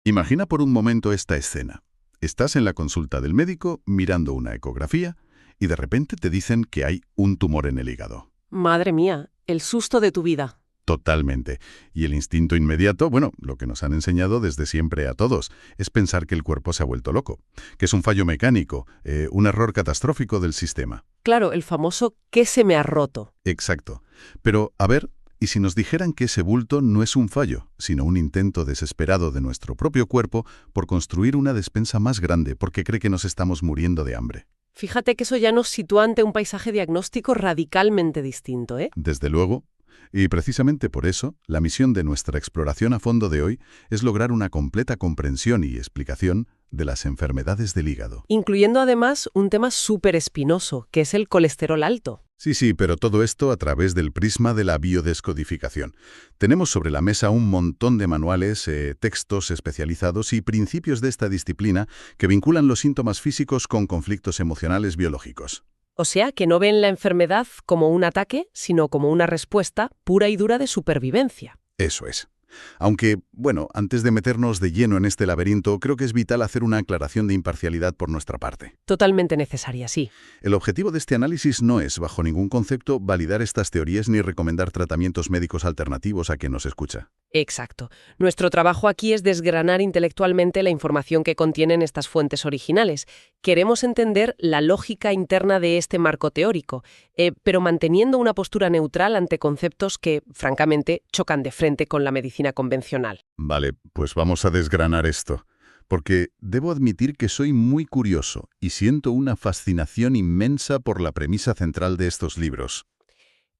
Imagina por un momento esta escena. Estás en la consulta del médico mirando una ecografía y de repente te dicen que hay un tumor en el hígado. Madre mía, el susto de tu vida. Totalmente. Y el instinto inmediato, bueno, lo que nos han enseñado desde siempre a todos, es pensar que el cuerpo se ha vuelto loco, que es un fallo mecánico, un error catastrófico del sistema. Claro, el famoso «¿qué se me ha roto?» Exacto. Pero, a ver, ¿y si nos dijeran que ese bulto no es un fallo, sino un intento desesperado de nuestro propio cuerpo por construir una despensa más grande porque cree que nos estamos muriendo de hambre? Fíjate que eso ya nos sitúa ante un paisaje diagnóstico radicalmente distinto, ¿eh? Desde luego. Y precisamente por eso, la misión de nuestra exploración a fondo de hoy es lograr una completa comprensión y explicación de las enfermedades del hígado. Incluyendo además un tema súper espinoso, que es el colesterol alto. Sí, pero todo esto a través del prisma de la biodescodificación. Tenemos sobre la mesa un montón de manuales, textos especializados y principios de esta disciplina que vinculan los síntomas físicos con conflictos emocionales biológicos. O sea, que no ven la enfermedad como un ataque, sino como una respuesta pura y dura de supervivencia. Eso es. Aunque, bueno, antes de meternos de lleno en este laberinto, creo que es vital hacer una aclaración de imparcialidad por nuestra parte. Totalmente necesaria, sí. El objetivo de este análisis no es, bajo ningún concepto, validar estas teorías ni recomendar tratamientos médicos alternativos a quien nos escucha. Exacto. Nuestro trabajo aquí es desgranar intelectualmente la información que contienen estas fuentes originales. Queremos entender la lógica interna de este marco teórico, pero manteniendo una postura neutral ante conceptos que, francamente, chocan de frente con la medicina convencional. Vale, pues vamos a desgranar esto. Porque debo admitir que soy muy curioso y siento una fascinación inmensa por la premisa central de estos libros.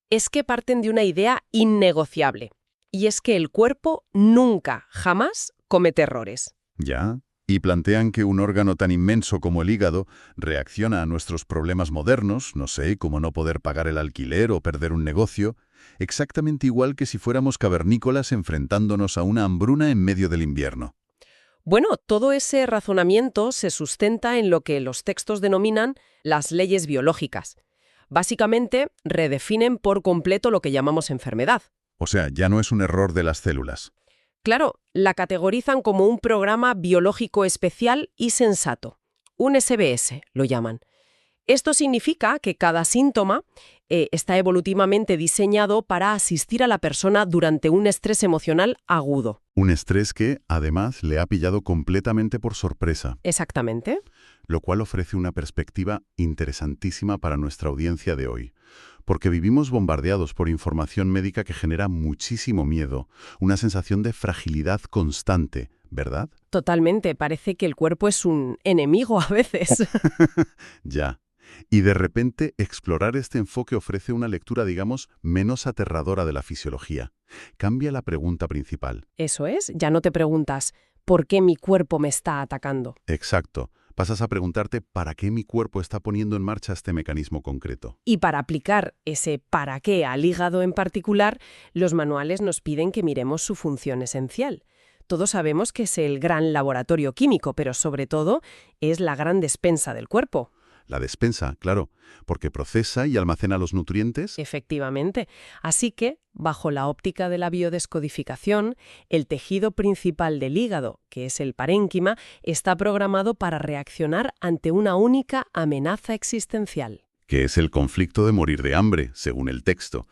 Es que parten de una idea innegociable. Y es que el cuerpo nunca, jamás comete errores. ¿Ya? Y plantean que un órgano tan inmenso como el hígado reacciona a nuestros problemas modernos, no sé, como no poder pagar el alquiler o perder un negocio, exactamente igual que si fuéramos cavernícolas enfrentándonos a una hambruna en medio del invierno. Bueno, todo ese razonamiento se sustenta en lo que los textos denominan las leyes biológicas. Básicamente, redefinen por completo lo que llamamos enfermedad. O sea, ya no es un error de las células. Claro, la categorizan como un programa biológico especial y sensato. Un SBS, lo llaman. Esto significa que cada síntoma está evolutivamente diseñado para asistir a la persona durante un estrés emocional agudo. Un estrés que, además, le ha pillado completamente por sorpresa. Exactamente. Lo cual ofrece una perspectiva interesantísima para nuestra audiencia de hoy. Porque vivimos bombardeados por información médica que genera muchísimo miedo, una sensación de fragilidad constante, ¿verdad? Totalmente. Parece que el cuerpo es un enemigo a veces. Ya. Y de repente, explorar este enfoque ofrece una lectura, digamos, menos aterradora de la fisiología. Cambia la pregunta principal. Eso es. Ya no te preguntas, ¿por qué mi cuerpo me está atacando? Exacto. Pasas a preguntarte para qué mi cuerpo está poniendo en marcha este mecanismo concreto. Y para aplicar ese para qué al hígado en particular, los manuales nos piden que miremos su función esencial. Todos sabemos que es el gran laboratorio químico, pero sobre todo es la gran despensa del cuerpo. La despensa, claro, porque procesa y almacena los nutrientes. Efectivamente. Así que, bajo la óptica de la biodescodificación, el tejido principal del hígado, que es el parénquima, está programado para reaccionar ante una única amenaza existencial. Que es el conflicto de morir de hambre, según el texto.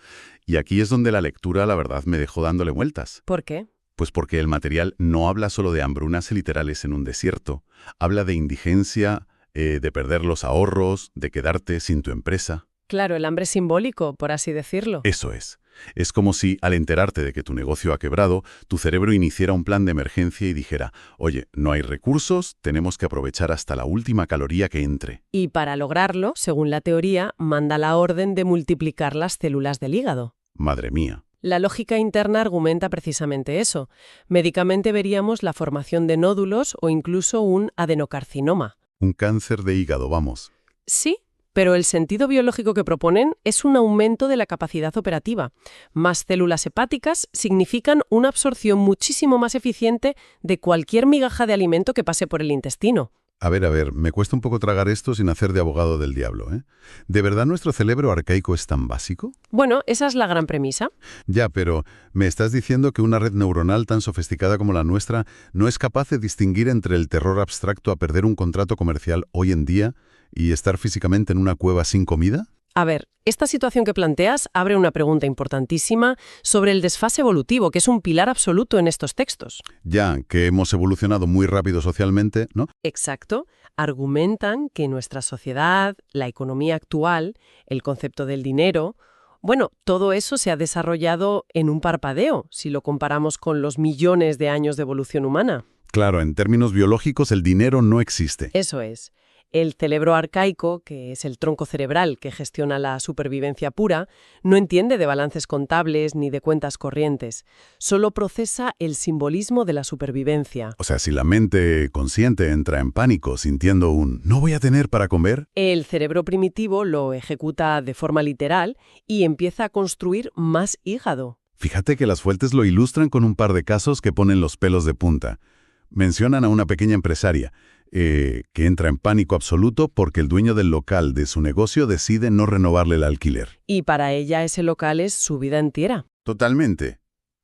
Y aquí es donde la lectura, la verdad, me dejó dándole vueltas. ¿Por qué? Pues porque el material no habla solo de hambrunas literales en un desierto. Habla de indigencia, de perder los ahorros, de quedarte sin tu empresa. Claro, el hambre simbólico, por así decirlo. Eso es. Es como si, al enterarte de que tu negocio ha quebrado, tu cerebro iniciara un plan de emergencia y dijera, oye, no hay recursos, tenemos que aprovechar hasta la última caloría que entre. Y para lograrlo, según la teoría, manda la orden de multiplicar las células del hígado. Madre mía. La lógica interna argumenta precisamente eso. Médicamente veríamos la formación de nódulos o incluso un adenocarcinoma. Un cáncer de hígado, vamos. Sí, pero el sentido biológico que proponen es un aumento de la capacidad operativa. Más células hepáticas significan una absorción muchísimo más eficiente de cualquier migaja de alimento que pase por el intestino. A ver, me cuesta un poco tragar esto sin hacer de abogado del diablo, ¿eh? ¿De verdad nuestro cerebro arcaico es tan básico? Bueno, esa es la gran premisa. Ya, pero ¿me estás diciendo que una red neuronal tan sofisticada como la nuestra no es capaz de distinguir entre el terror abstracto a perder un contrato comercial hoy en día y estar físicamente en una cueva sin comida? A ver, esta situación que planteas abre una pregunta importantísima sobre el desfase evolutivo, que es un pilar absoluto en estos textos. Ya, que hemos evolucionado muy rápido socialmente, ¿no? Exacto. Argumentan que nuestra sociedad, la economía actual, el concepto del dinero, bueno, todo eso se ha desarrollado en un parpadeo, si lo comparamos con los millones de años de evolución humana. Claro, en términos biológicos el dinero no existe. Eso es. El cerebro arcaico, que es el tronco cerebral que gestiona la supervivencia pura, no entiende de balances contables ni de cuentas corrientes. Solo procesa el simbolismo de la supervivencia. O sea, si la mente consciente entra en pánico sintiendo un «no voy a tener para comer», El cerebro primitivo lo ejecuta de forma literal y empieza a construir más hígado. fíjate que las fuentes lo ilustran con un par de casos que ponen los pelos de punta. Mencionan a una pequeña empresaria que entra en pánico absoluto porque el dueño del local de su negocio decide no renovarle el alquiler. Y para ella ese local es su vida entera. Totalmente.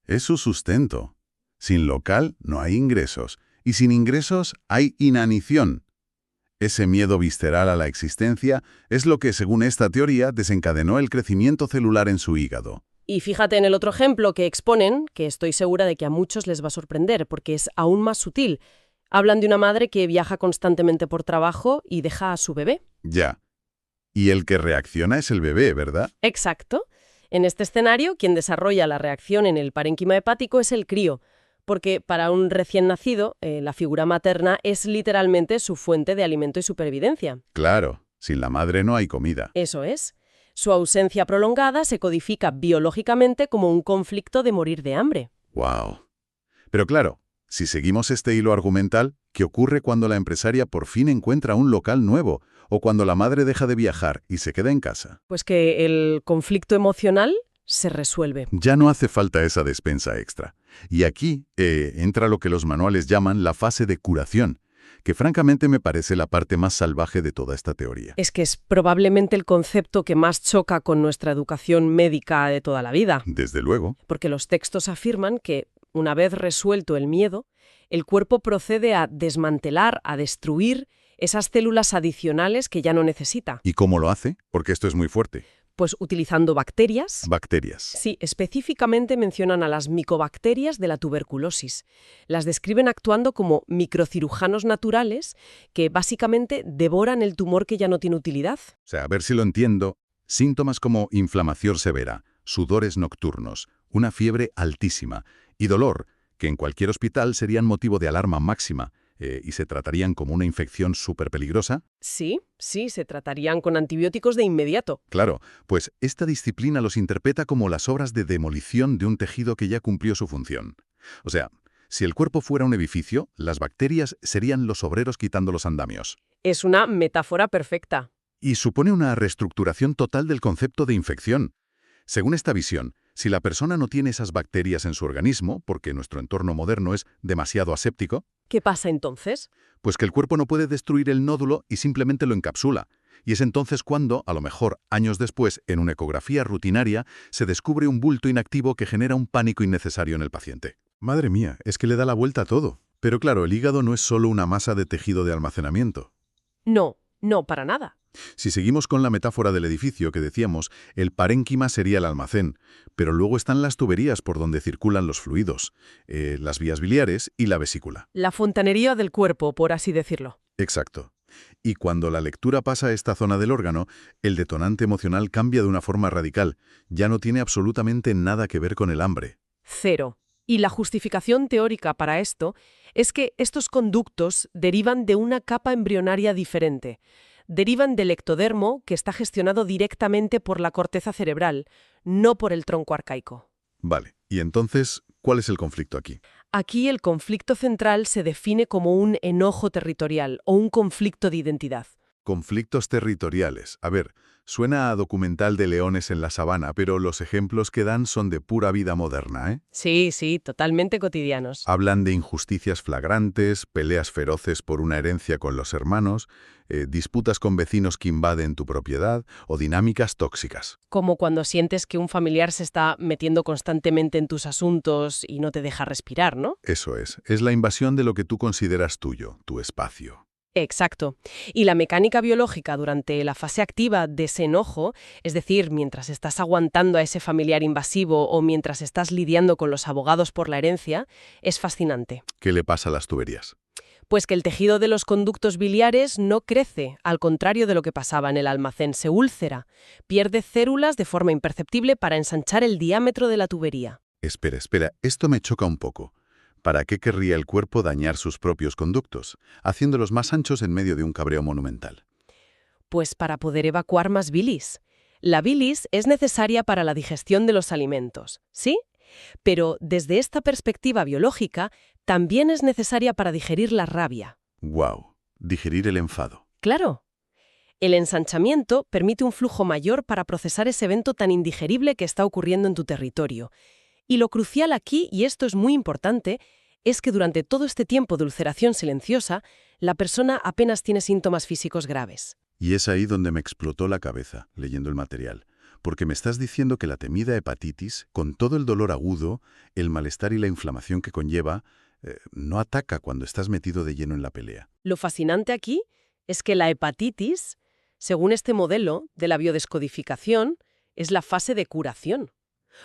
Es su sustento. Sin local no hay ingresos. Y sin ingresos hay inanición. Ese miedo visceral a la existencia es lo que, según esta teoría, desencadenó el crecimiento celular en su hígado. Y fíjate en el otro ejemplo que exponen, que estoy segura de que a muchos les va a sorprender, porque es aún más sutil. Hablan de una madre que viaja constantemente por trabajo y deja a su bebé. Ya. Y el que reacciona es el bebé, ¿verdad? Exacto. En este escenario, quien desarrolla la reacción en el parénquima hepático es el crío, porque para un recién nacido, la figura materna es literalmente su fuente de alimento y supervivencia. Claro. Sin la madre no hay comida. Eso es. Su ausencia prolongada se codifica biológicamente como un conflicto de morir de hambre. ¡Wow! Pero claro, si seguimos este hilo argumental, ¿qué ocurre cuando la empresaria por fin encuentra un local nuevo o cuando la madre deja de viajar y se queda en casa? Pues que el conflicto emocional se resuelve. Ya no hace falta esa despensa extra. Y aquí entra lo que los manuales llaman la fase de curación, que francamente me parece la parte más salvaje de toda esta teoría. Es que es probablemente el concepto que más choca con nuestra educación médica de toda la vida, Desde luego. porque los textos afirman que, una vez resuelto el miedo, el cuerpo procede a desmantelar, a destruir esas células adicionales que ya no necesita. ¿Y cómo lo hace? Porque esto es muy fuerte. Pues utilizando bacterias. Bacterias. Sí, específicamente mencionan a las micobacterias de la tuberculosis. Las describen actuando como microcirujanos naturales que básicamente devoran el tumor que ya no tiene utilidad. O sea, a ver si lo entiendo. Síntomas como inflamación severa, sudores nocturnos, una fiebre altísima y dolor, que en cualquier hospital serían motivo de alarma máxima y se tratarían como una infección súper peligrosa. Sí, se tratarían con antibióticos de inmediato. Claro, pues esta disciplina los interpreta como las obras de demolición de un tejido que ya cumplió su función. O sea, si el cuerpo fuera un edificio, las bacterias serían los obreros quitando los andamios. Es una metáfora perfecta. Y supone una reestructuración total del concepto de infección. Según esta visión, si la persona no tiene esas bacterias en su organismo, porque nuestro entorno moderno es demasiado aséptico, ¿Qué pasa entonces? pues que el cuerpo no puede destruir el nódulo y simplemente lo encapsula. Y es entonces cuando, a lo mejor años después, en una ecografía rutinaria, se descubre un bulto inactivo que genera un pánico innecesario en el paciente. Madre mía, es que le da la vuelta a todo. Pero claro, el hígado no es solo una masa de tejido de almacenamiento. No, para nada. Si seguimos con la metáfora del edificio que decíamos, el parénquima sería el almacén, pero luego están las tuberías por donde circulan los fluidos, las vías biliares y la vesícula. La fontanería del cuerpo, por así decirlo. Exacto. Y cuando la lectura pasa a esta zona del órgano, el detonante emocional cambia de una forma radical. Ya no tiene absolutamente nada que ver con el hambre. Cero. Y la justificación teórica para esto es que estos conductos derivan de una capa embrionaria diferente. Derivan del ectodermo, que está gestionado directamente por la corteza cerebral, no por el tronco arcaico. Vale, y entonces, ¿cuál es el conflicto aquí? Aquí el conflicto central se define como un enojo territorial o un conflicto de identidad. Conflictos territoriales. A ver, Suena a documental de leones en la sabana, pero los ejemplos que dan son de pura vida moderna, ¿eh? Sí, sí, totalmente cotidianos. Hablan de injusticias flagrantes, peleas feroces por una herencia con los hermanos, disputas con vecinos que invaden tu propiedad o dinámicas tóxicas. Como cuando sientes que un familiar se está metiendo constantemente en tus asuntos y no te deja respirar, ¿no? Eso es la invasión de lo que tú consideras tuyo, tu espacio. Exacto. Y la mecánica biológica durante la fase activa de ese enojo, es decir, mientras estás aguantando a ese familiar invasivo o mientras estás lidiando con los abogados por la herencia, es fascinante. ¿Qué le pasa a las tuberías? Pues que el tejido de los conductos biliares no crece, al contrario de lo que pasaba en el almacén, se úlcera, pierde células de forma imperceptible para ensanchar el diámetro de la tubería. Espera, esto me choca un poco. ¿Para qué querría el cuerpo dañar sus propios conductos, haciéndolos más anchos en medio de un cabreo monumental? Pues para poder evacuar más bilis. La bilis es necesaria para la digestión de los alimentos, ¿sí? Pero desde esta perspectiva biológica, también es necesaria para digerir la rabia. ¡Wow! Digerir el enfado. Claro. El ensanchamiento permite un flujo mayor para procesar ese evento tan indigerible que está ocurriendo en tu territorio. Y lo crucial aquí, y esto es muy importante, es que durante todo este tiempo de ulceración silenciosa, la persona apenas tiene síntomas físicos graves. Y es ahí donde me explotó la cabeza, leyendo el material. Porque me estás diciendo que la temida hepatitis, con todo el dolor agudo, el malestar y la inflamación que conlleva, no ataca cuando estás metido de lleno en la pelea. Lo fascinante aquí es que la hepatitis, según este modelo de la biodescodificación, es la fase de curación.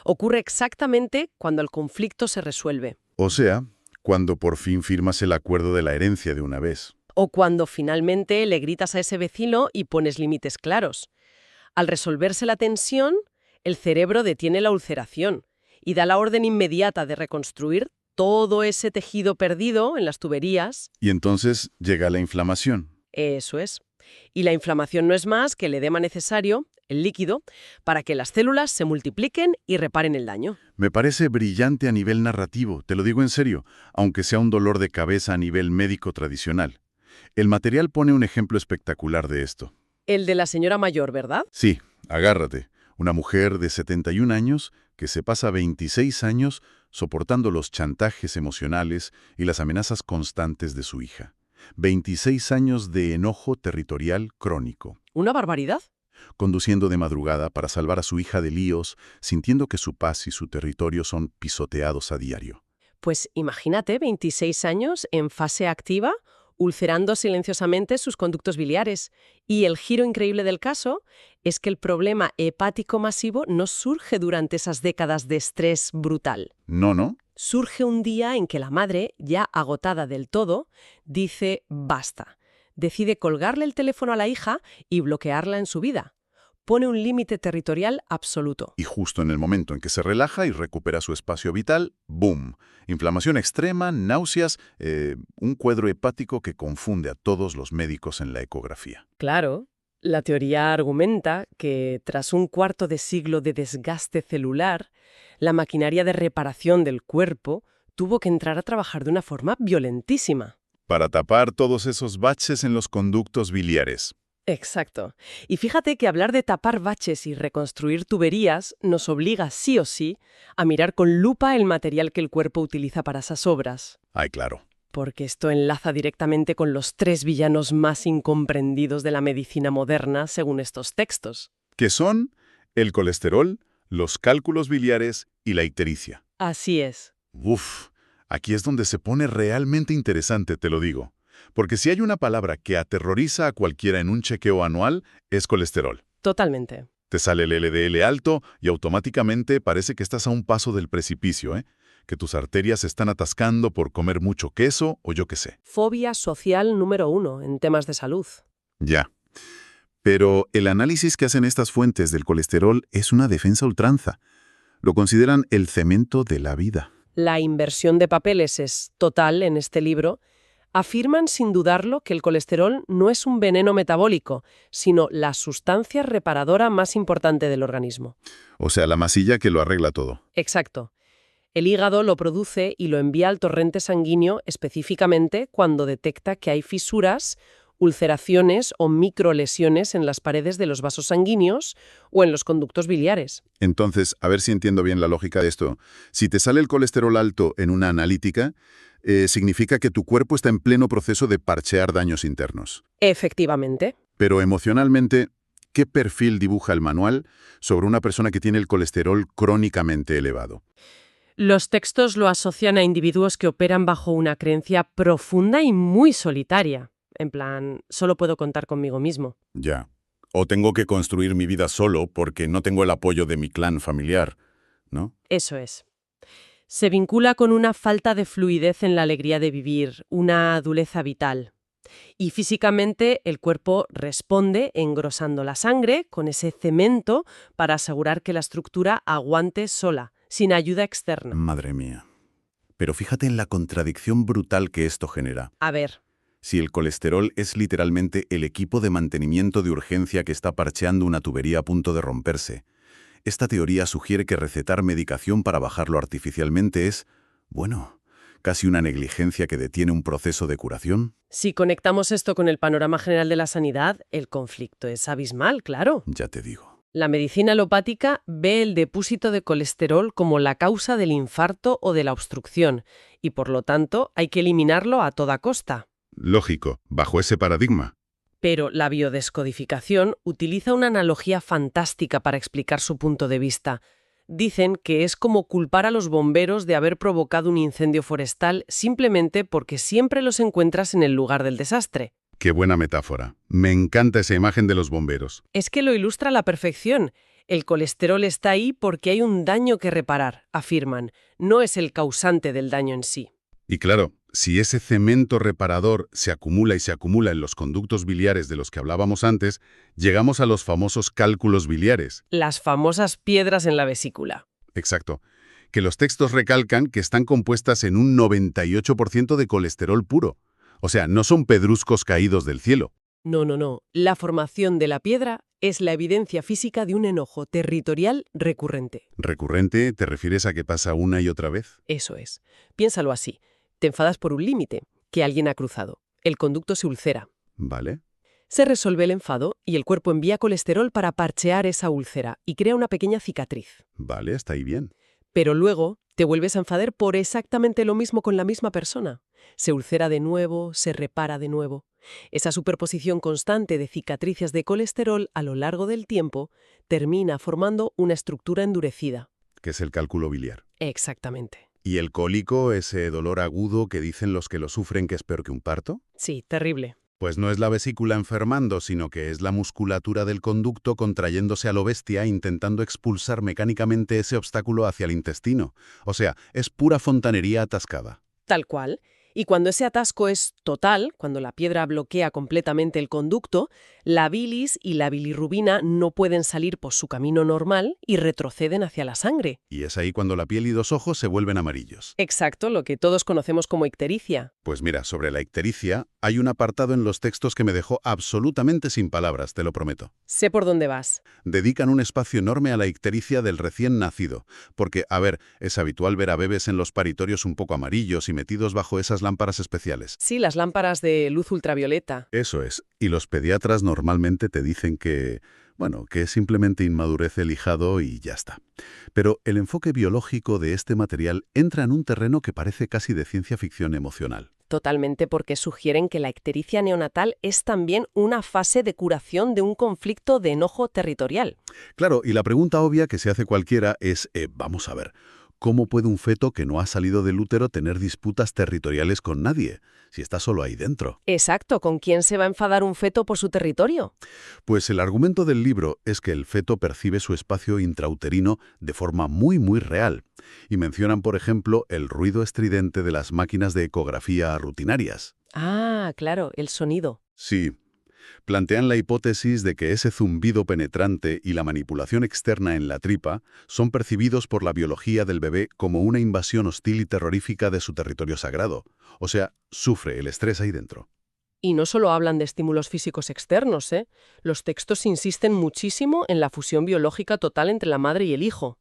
Ocurre exactamente cuando el conflicto se resuelve. O sea, cuando por fin firmas el acuerdo de la herencia de una vez. O cuando finalmente le gritas a ese vecino y pones límites claros. Al resolverse la tensión, el cerebro detiene la ulceración y da la orden inmediata de reconstruir todo ese tejido perdido en las tuberías. Y entonces llega la inflamación. Eso es. Y la inflamación no es más que el edema necesario, el líquido, para que las células se multipliquen y reparen el daño. Me parece brillante a nivel narrativo, te lo digo en serio, aunque sea un dolor de cabeza a nivel médico tradicional. El material pone un ejemplo espectacular de esto. El de la señora mayor, ¿verdad? Sí, agárrate. Una mujer de 71 años que se pasa 26 años soportando los chantajes emocionales y las amenazas constantes de su hija. 26 años de enojo territorial crónico. ¿Una barbaridad? Conduciendo de madrugada para salvar a su hija de líos, sintiendo que su paz y su territorio son pisoteados a diario. Pues imagínate, 26 años en fase activa, ulcerando silenciosamente sus conductos biliares. Y el giro increíble del caso es que el problema hepático masivo no surge durante esas décadas de estrés brutal. No. Surge un día en que la madre, ya agotada del todo, dice basta. Decide colgarle el teléfono a la hija y bloquearla en su vida. Pone un límite territorial absoluto. Y justo en el momento en que se relaja y recupera su espacio vital, ¡boom! Inflamación extrema, náuseas, un cuadro hepático que confunde a todos los médicos en la ecografía. Claro, la teoría argumenta que tras un cuarto de siglo de desgaste celular, la maquinaria de reparación del cuerpo tuvo que entrar a trabajar de una forma violentísima. Para tapar todos esos baches en los conductos biliares. Exacto. Y fíjate que hablar de tapar baches y reconstruir tuberías nos obliga sí o sí a mirar con lupa el material que el cuerpo utiliza para esas obras. Ay, claro. Porque esto enlaza directamente con los 3 villanos más incomprendidos de la medicina moderna según estos textos. Que son el colesterol, los cálculos biliares y la ictericia. Así es. Uf, aquí es donde se pone realmente interesante, te lo digo. Porque si hay una palabra que aterroriza a cualquiera en un chequeo anual, es colesterol. Totalmente. Te sale el LDL alto y automáticamente parece que estás a un paso del precipicio, ¿eh? Que tus arterias se están atascando por comer mucho queso o yo qué sé. Fobia social número 1 en temas de salud. Ya. Pero el análisis que hacen estas fuentes del colesterol es una defensa a ultranza. Lo consideran el cemento de la vida. La inversión de papeles es total en este libro. Afirman sin dudarlo que el colesterol no es un veneno metabólico, sino la sustancia reparadora más importante del organismo. O sea, la masilla que lo arregla todo. Exacto. El hígado lo produce y lo envía al torrente sanguíneo específicamente cuando detecta que hay fisuras ulceraciones o microlesiones en las paredes de los vasos sanguíneos o en los conductos biliares. Entonces, a ver si entiendo bien la lógica de esto. Si te sale el colesterol alto en una analítica, significa que tu cuerpo está en pleno proceso de parchear daños internos. Efectivamente. Pero emocionalmente, ¿qué perfil dibuja el manual sobre una persona que tiene el colesterol crónicamente elevado? Los textos lo asocian a individuos que operan bajo una creencia profunda y muy solitaria. En plan, solo puedo contar conmigo mismo. Ya. O tengo que construir mi vida solo porque no tengo el apoyo de mi clan familiar, ¿no? Eso es. Se vincula con una falta de fluidez en la alegría de vivir, una dureza vital. Y físicamente el cuerpo responde engrosando la sangre con ese cemento para asegurar que la estructura aguante sola, sin ayuda externa. Madre mía. Pero fíjate en la contradicción brutal que esto genera. A ver, Si el colesterol es literalmente el equipo de mantenimiento de urgencia que está parcheando una tubería a punto de romperse, esta teoría sugiere que recetar medicación para bajarlo artificialmente es, bueno, casi una negligencia que detiene un proceso de curación. si conectamos esto con el panorama general de la sanidad, el conflicto es abismal, claro. Ya te digo. La medicina alopática ve el depósito de colesterol como la causa del infarto o de la obstrucción, y por lo tanto hay que eliminarlo a toda costa. Lógico, bajo ese paradigma. Pero la biodescodificación utiliza una analogía fantástica para explicar su punto de vista. Dicen que es como culpar a los bomberos de haber provocado un incendio forestal simplemente porque siempre los encuentras en el lugar del desastre. Qué buena metáfora. Me encanta esa imagen de los bomberos. Es que lo ilustra a la perfección. El colesterol está ahí porque hay un daño que reparar, afirman. No es el causante del daño en sí. Y claro, si ese cemento reparador se acumula y se acumula en los conductos biliares de los que hablábamos antes, llegamos a los famosos cálculos biliares. Las famosas piedras en la vesícula. Exacto. Que los textos recalcan que están compuestas en un 98% de colesterol puro. O sea, no son pedruscos caídos del cielo. No. La formación de la piedra es la evidencia física de un enojo territorial recurrente. ¿Recurrente te refieres a que pasa una y otra vez? Eso es. Piénsalo así. Te enfadas por un límite que alguien ha cruzado. El conducto se ulcera. Vale. Se resuelve el enfado y el cuerpo envía colesterol para parchear esa úlcera y crea una pequeña cicatriz. Vale, está ahí bien. Pero luego te vuelves a enfadar por exactamente lo mismo con la misma persona. Se ulcera de nuevo, se repara de nuevo. Esa superposición constante de cicatrices de colesterol a lo largo del tiempo termina formando una estructura endurecida. Que es el cálculo biliar. Exactamente. ¿Y el cólico, ese dolor agudo que dicen los que lo sufren que es peor que un parto? Sí, terrible. Pues no es la vesícula enfermando, sino que es la musculatura del conducto contrayéndose a lo bestia intentando expulsar mecánicamente ese obstáculo hacia el intestino. O sea, es pura fontanería atascada. Tal cual. Y cuando ese atasco es total, cuando la piedra bloquea completamente el conducto, la bilis y la bilirrubina no pueden salir por su camino normal y retroceden hacia la sangre. Y es ahí cuando la piel y los ojos se vuelven amarillos. Exacto, lo que todos conocemos como ictericia. Pues mira, sobre la ictericia, hay un apartado en los textos que me dejó absolutamente sin palabras, te lo prometo. Sé por dónde vas. Dedican un espacio enorme a la ictericia del recién nacido, porque, a ver, es habitual ver a bebés en los paritorios un poco amarillos y metidos bajo esas lámparas especiales. Sí, las lámparas de luz ultravioleta. Eso es, y los pediatras normalmente te dicen que, bueno, que es simplemente inmadurez el hijado y ya está. Pero el enfoque biológico de este material entra en un terreno que parece casi de ciencia ficción emocional. Totalmente, porque sugieren que la ictericia neonatal es también una fase de curación de un conflicto de enojo territorial. Claro, y la pregunta obvia que se hace cualquiera es, vamos a ver, ¿cómo puede un feto que no ha salido del útero tener disputas territoriales con nadie, si está solo ahí dentro? Exacto, ¿con quién se va a enfadar un feto por su territorio? Pues el argumento del libro es que el feto percibe su espacio intrauterino de forma muy real. Y mencionan, por ejemplo, el ruido estridente de las máquinas de ecografía rutinarias. Ah, claro, el sonido. Sí. Plantean la hipótesis de que ese zumbido penetrante y la manipulación externa en la tripa son percibidos por la biología del bebé como una invasión hostil y terrorífica de su territorio sagrado. O sea, sufre el estrés ahí dentro. Y no solo hablan de estímulos físicos externos, ¿eh? Los textos insisten muchísimo en la fusión biológica total entre la madre y el hijo.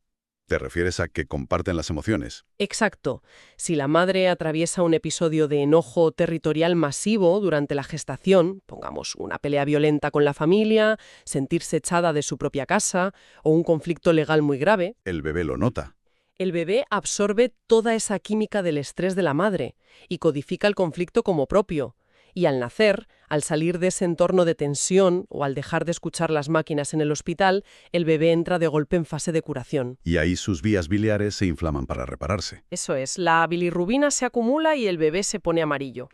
¿Te refieres a que comparten las emociones? Exacto. Si la madre atraviesa un episodio de enojo territorial masivo durante la gestación, pongamos una pelea violenta con la familia, sentirse echada de su propia casa o un conflicto legal muy grave, El bebé lo nota. el bebé absorbe toda esa química del estrés de la madre y codifica el conflicto como propio. Y al nacer, al salir de ese entorno de tensión o al dejar de escuchar las máquinas en el hospital, el bebé entra de golpe en fase de curación. Y ahí sus vías biliares se inflaman para repararse. Eso es, la bilirrubina se acumula y el bebé se pone amarillo.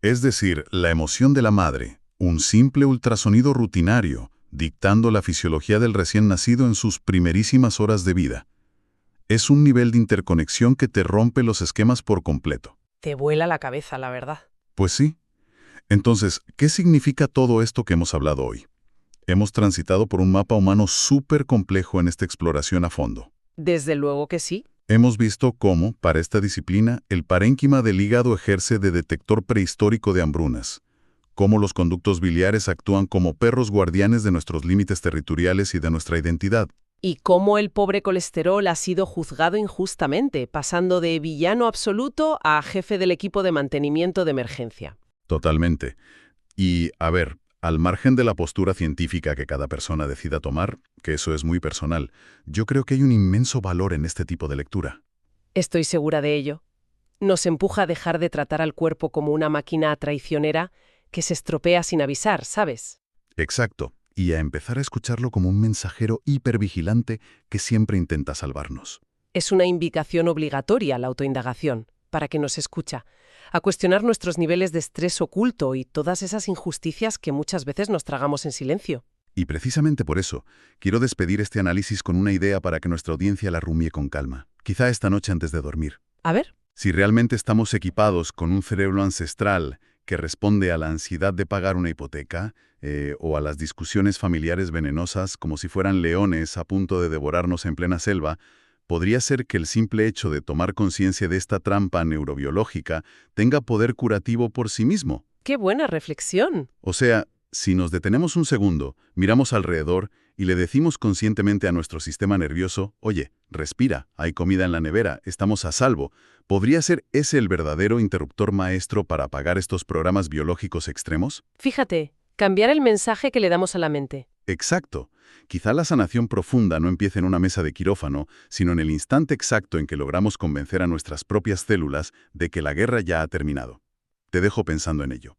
Es decir, la emoción de la madre, un simple ultrasonido rutinario, dictando la fisiología del recién nacido en sus primerísimas horas de vida. Es un nivel de interconexión que te rompe los esquemas por completo. Te vuela la cabeza, la verdad. Pues sí. Entonces, ¿qué significa todo esto que hemos hablado hoy? Hemos transitado por un mapa humano súper complejo en esta exploración a fondo. Desde luego que sí. Hemos visto cómo, para esta disciplina, el parénquima del hígado ejerce de detector prehistórico de hambrunas, cómo los conductos biliares actúan como perros guardianes de nuestros límites territoriales y de nuestra identidad. Y cómo el pobre colesterol ha sido juzgado injustamente, pasando de villano absoluto a jefe del equipo de mantenimiento de emergencia. Totalmente. Y, a ver, al margen de la postura científica que cada persona decida tomar, que eso es muy personal, yo creo que hay un inmenso valor en este tipo de lectura. Estoy segura de ello. Nos empuja a dejar de tratar al cuerpo como una máquina traicionera que se estropea sin avisar, ¿sabes? Exacto. Y a empezar a escucharlo como un mensajero hipervigilante que siempre intenta salvarnos. Es una invitación obligatoria a la autoindagación, para que nos escucha, a cuestionar nuestros niveles de estrés oculto y todas esas injusticias que muchas veces nos tragamos en silencio. Y precisamente por eso, quiero despedir este análisis con una idea para que nuestra audiencia la rumie con calma, quizá esta noche antes de dormir. A ver. Si realmente estamos equipados con un cerebro ancestral que responde a la ansiedad de pagar una hipoteca, o a las discusiones familiares venenosas como si fueran leones a punto de devorarnos en plena selva, podría ser que el simple hecho de tomar conciencia de esta trampa neurobiológica tenga poder curativo por sí mismo. ¡Qué buena reflexión! O sea, si nos detenemos un segundo, miramos alrededor y le decimos conscientemente a nuestro sistema nervioso, oye, respira, hay comida en la nevera, estamos a salvo, ¿podría ser ese el verdadero interruptor maestro para apagar estos programas biológicos extremos? Fíjate, cambiar el mensaje que le damos a la mente. Exacto. Quizá la sanación profunda no empiece en una mesa de quirófano, sino en el instante exacto en que logramos convencer a nuestras propias células de que la guerra ya ha terminado. Te dejo pensando en ello.